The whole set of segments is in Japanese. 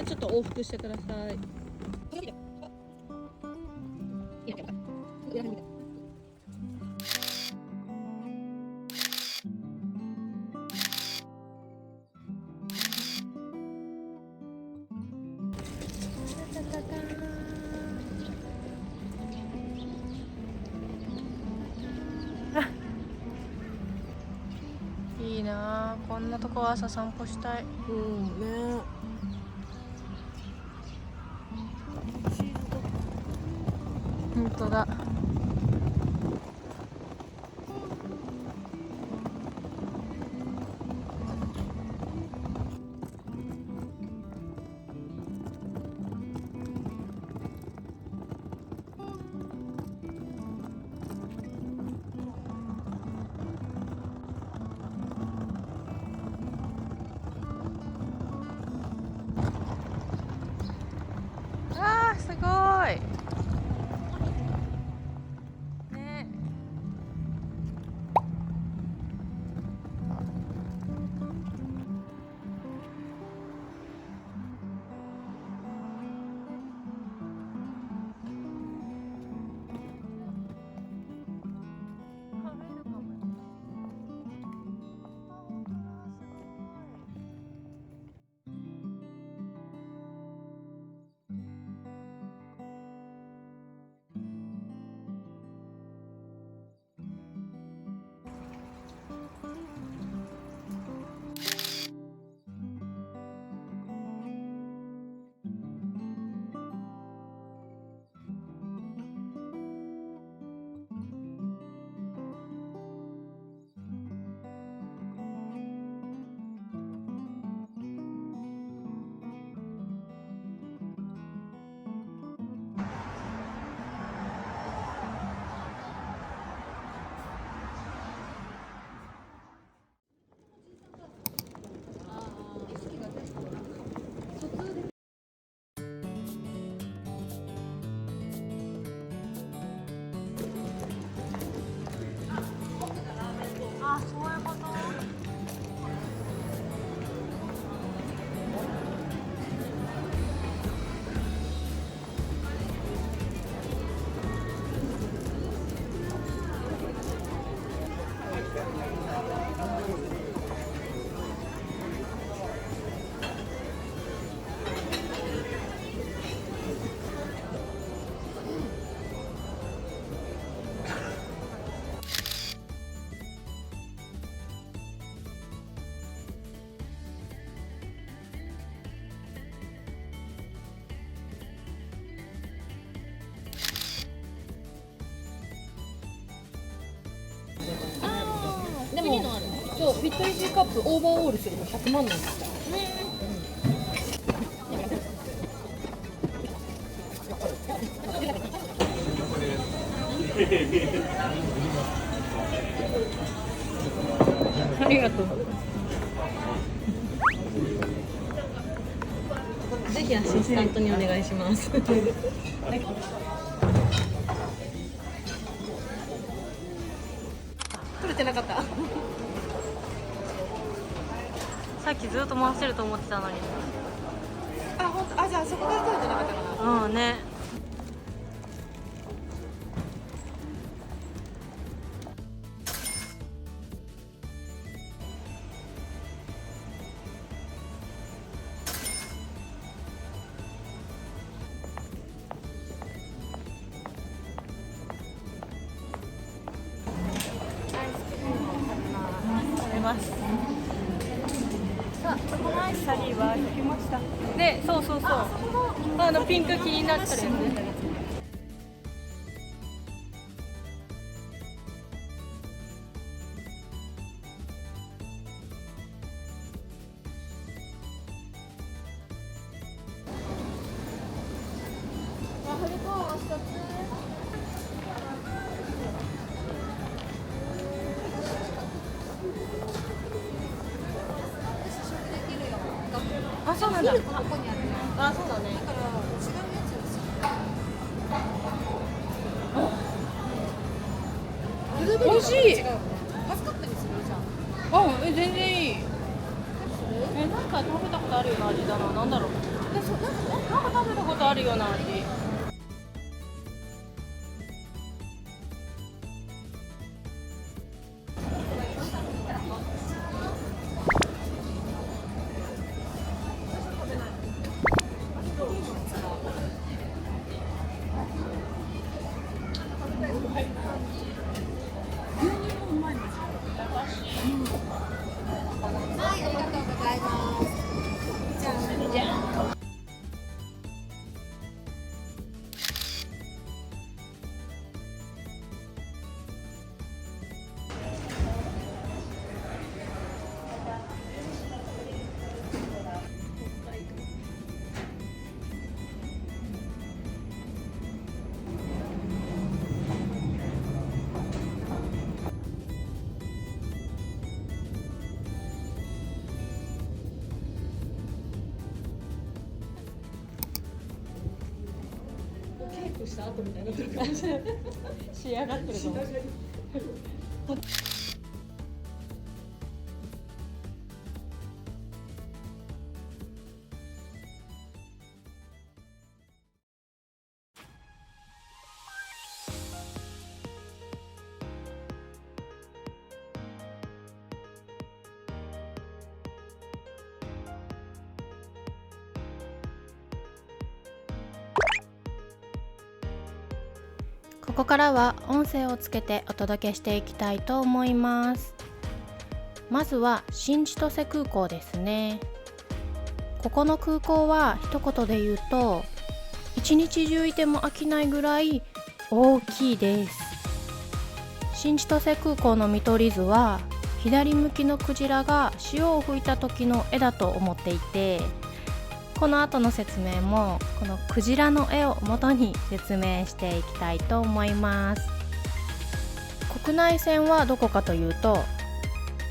たちょっと往復してください。いいなあ、こんなとこ朝散歩したい。うんね。本当だ。あー、すごいね。あ、そういうこと。でもそうフィットイージーカップオーバーオールすると100万なんですよ。ありがとう。ぜひアシスタントにお願いします。取れてなかった。さっきずっと回してると思ってたのに。あ、本当。あ、じゃあそこから取れてなかったかな。うんね。食べます。あ、チョコナイスサリーは引きました。で、そうそうそう。ピンク気になってるやつ。ワッフルコーンを一つ。あ、そうなんだ。ここにある。あ、そうだね。だから違うやつですよ。美味しい。違う。マスカットにするじゃん。あ、全然いい。なんか食べたことあるような味だな。なんだろう。で、そなんか食べたことあるような味。した後みたいになってるかもしれない。仕上がってるかもしれない。ここからは音声をつけてお届けしていきたいと思います。まずは新千歳空港ですね。ここの空港は一言で言うと一日中いても飽きないぐらい大きいです。新千歳空港の見取り図は左向きのクジラが潮を吹いた時の絵だと思っていて、この後の説明もこのクジラの絵を元に説明していきたいと思います。国内線はどこかというと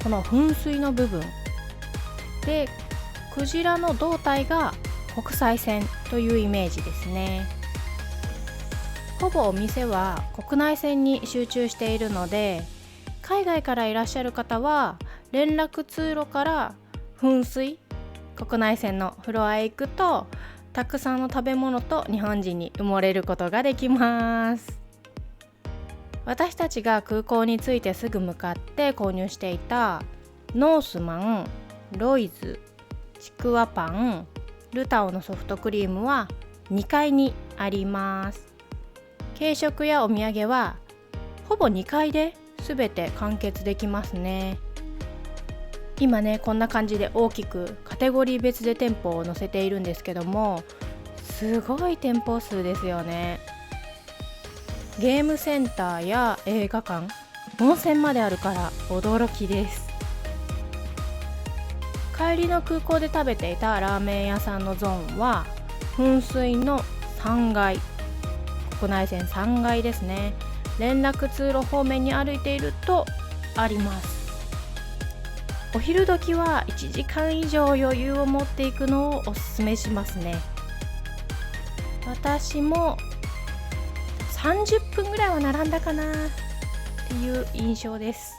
この噴水の部分で、クジラの胴体が国際線というイメージですね。ほぼお店は国内線に集中しているので、海外からいらっしゃる方は連絡通路から噴水、国内線のフロアへ行くとたくさんの食べ物と日本人に埋もれることができます。私たちが空港に着いてすぐ向かって購入していたノースマン、ロイズ、ちくわパン、ルタオのソフトクリームは2階にあります。軽食やお土産はほぼ2階で全て完結できますね。今ね、こんな感じで大きくカテゴリー別で店舗を載せているんですけども、すごい店舗数ですよね。ゲームセンターや映画館、温泉まであるから驚きです。帰りの空港で食べていたラーメン屋さんのゾーンは噴水の3階、国内線3階ですね。連絡通路方面に歩いているとあります。お昼時は1時間以上余裕を持っていくのをおすすめしますね。私も30分ぐらいは並んだかなっていう印象です。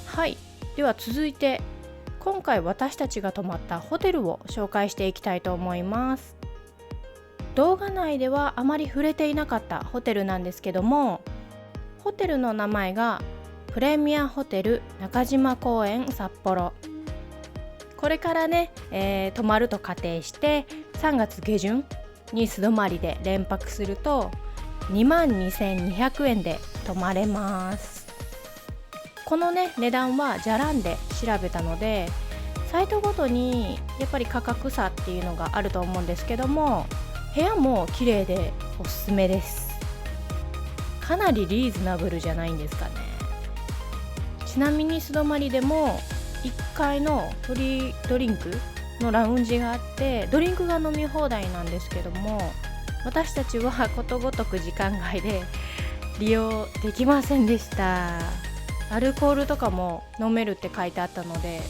はい、では続いて今回私たちが泊まったホテルを紹介していきたいと思います。動画内ではあまり触れていなかったホテルなんですけども、ホテルの名前がプレミアホテル中島公園札幌。これからね、泊まると仮定して3月下旬に素泊まりで連泊すると22,200円で泊まれます。このね値段はじゃらんで調べたので、サイトごとにやっぱり価格差っていうのがあると思うんですけども、部屋も綺麗でおすすめです。かなりリーズナブルじゃないんですかね。ちなみに素泊まりでも1階のフリードリンクのラウンジがあって、ドリンクが飲み放題なんですけども、私たちはことごとく時間外で利用できませんでした。アルコールとかも飲めるって書いてあったので、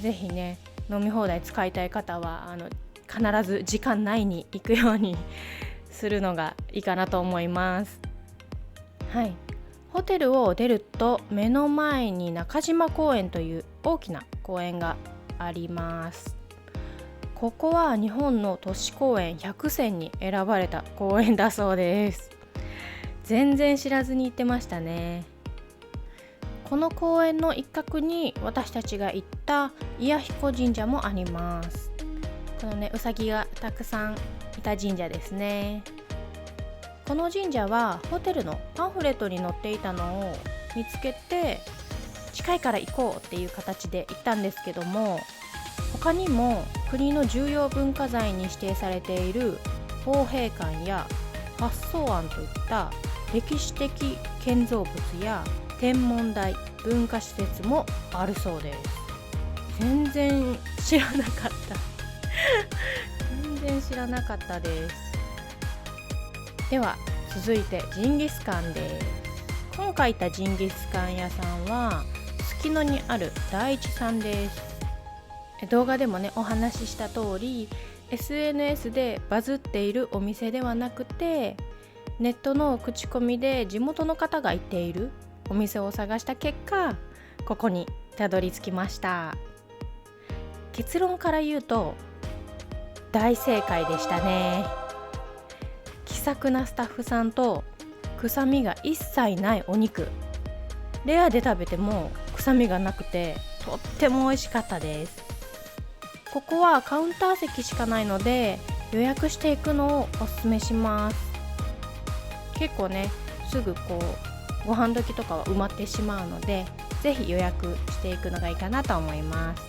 ぜひね飲み放題使いたい方は必ず時間内に行くようにするのがいいかなと思います。はい、ホテルを出ると目の前に中島公園という大きな公園があります。ここは日本の都市公園100選に選ばれた公園だそうです。全然知らずに行ってましたね。この公園の一角に私たちが行った祖谷彦神社もあります。このね、うさぎがたくさんいた神社ですね。この神社はホテルのパンフレットに載っていたのを見つけて、近いから行こうっていう形で行ったんですけども、他にも国の重要文化財に指定されている豊平館や八宗庵といった歴史的建造物や天文台、文化施設もあるそうです。全然知らなかった全然知らなかったです。では続いてジンギスカンです。今回行ったジンギスカン屋さんはすきのにある第一さんです。動画でもねお話しした通り SNS でバズっているお店ではなくて、ネットの口コミで地元の方が行っているお店を探した結果、ここにたどり着きました。結論から言うと大正解でしたね。気さくなスタッフさんと臭みが一切ないお肉、レアで食べても臭みがなくてとっても美味しかったです。ここはカウンター席しかないので予約していくのをおすすめします。結構ねすぐご飯時とかは埋まってしまうので、ぜひ予約していくのがいいかなと思います。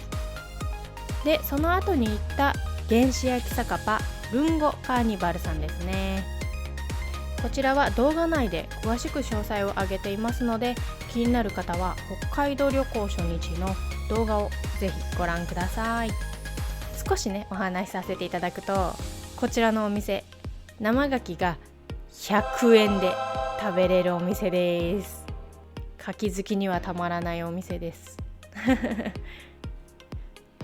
でその後に行った原始焼き酒場ルンゴカーニバルさんですね。こちらは動画内で詳しく詳細を上げていますので、気になる方は北海道旅行初日の動画をぜひご覧ください。少しねお話しさせていただくと、こちらのお店生牡蠣が100円で食べれるお店です。牡蠣好きにはたまらないお店です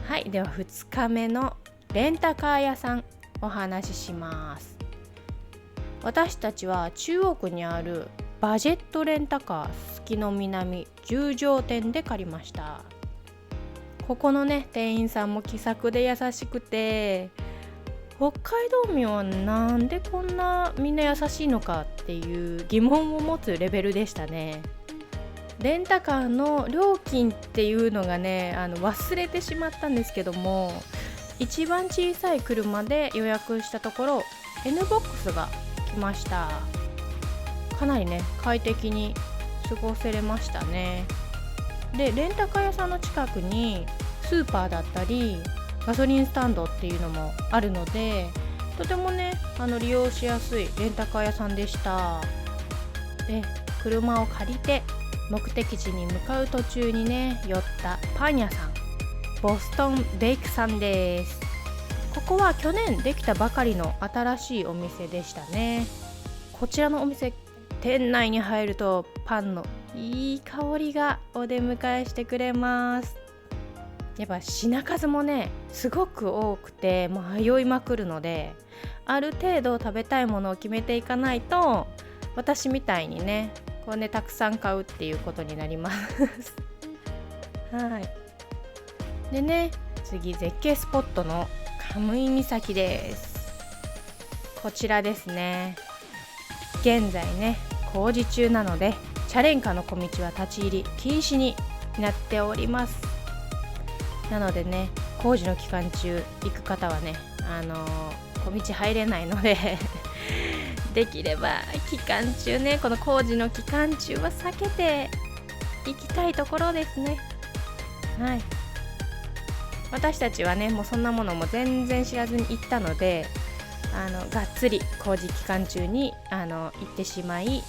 はい、では2日目のレンタカー屋さんお話しします。私たちは中央区にあるバジェットレンタカーすきの南十条店で借りました。ここのね店員さんも気さくで優しくて、北海道民はなんでこんなみんな優しいのかっていう疑問を持つレベルでしたね。レンタカーの料金っていうのがね忘れてしまったんですけども、一番小さい車で予約したところ N ボックスが来ました。かなりね快適に過ごせれましたね。でレンタカー屋さんの近くにスーパーだったりガソリンスタンドっていうのもあるので、とてもね利用しやすいレンタカー屋さんでした。で車を借りて目的地に向かう途中にね寄ったパン屋さん、ボストンベイクさんです。ここは去年できたばかりの新しいお店でしたね。こちらのお店、店内に入るとパンのいい香りがお出迎えしてくれます。やっぱ品数もねすごく多くて迷いまくるので、ある程度食べたいものを決めていかないと、私みたいにねたくさん買うっていうことになりますはい。でね次絶景スポットのカムイ岬です。こちらですね。現在ね工事中なのでチャレンカの小道は立ち入り禁止になっております。なのでね工事の期間中行く方はね小道入れないのでできれば期間中ね、この工事の期間中は避けて行きたいところですね。はい。私たちはねもうそんなものも全然知らずに行ったので、がっつり工事期間中に行ってしまい、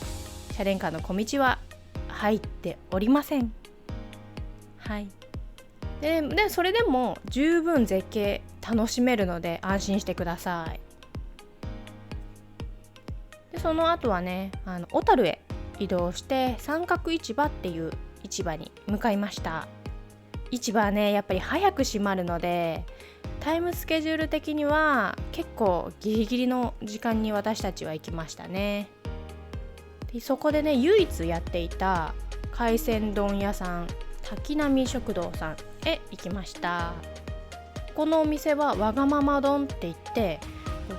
チャレンカの小道は入っておりません。はい。でそれでも十分絶景楽しめるので安心してください。でその後はね小樽へ移動して三角市場っていう市場に向かいました。市場はねやっぱり早く閉まるので、タイムスケジュール的には結構ギリギリの時間に私たちは行きましたね。でそこでね唯一やっていた海鮮丼屋さん、滝波食堂さんへ行きました。このお店はわがまま丼って言って、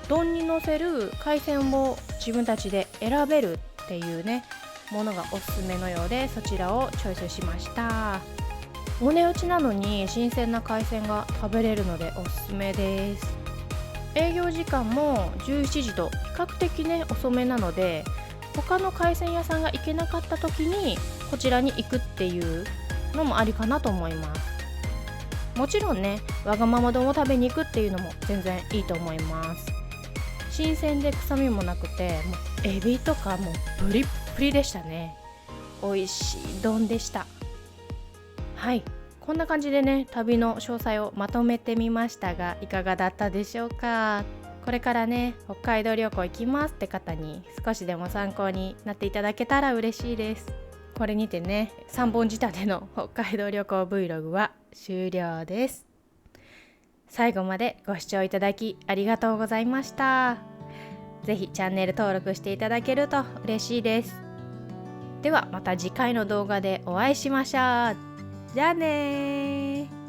丼にのせる海鮮を自分たちで選べるっていうねものがおすすめのようで、そちらをチョイスしました。お値打ちなのに新鮮な海鮮が食べれるのでおすすめです。営業時間も17時と比較的ね遅めなので、他の海鮮屋さんが行けなかった時にこちらに行くっていうのもありかなと思います。もちろんねわがまま丼を食べに行くっていうのも全然いいと思います。新鮮で臭みもなくて、もうエビとかもプリップリでしたね。美味しい丼でした。はい、こんな感じでね旅の詳細をまとめてみましたが、いかがだったでしょうか。これからね北海道旅行行きますって方に少しでも参考になっていただけたら嬉しいです。これにてね3本仕立ての北海道旅行 Vlog は終了です。最後までご視聴いただきありがとうございました。ぜひチャンネル登録していただけると嬉しいです。ではまた次回の動画でお会いしましょう。じゃあねー。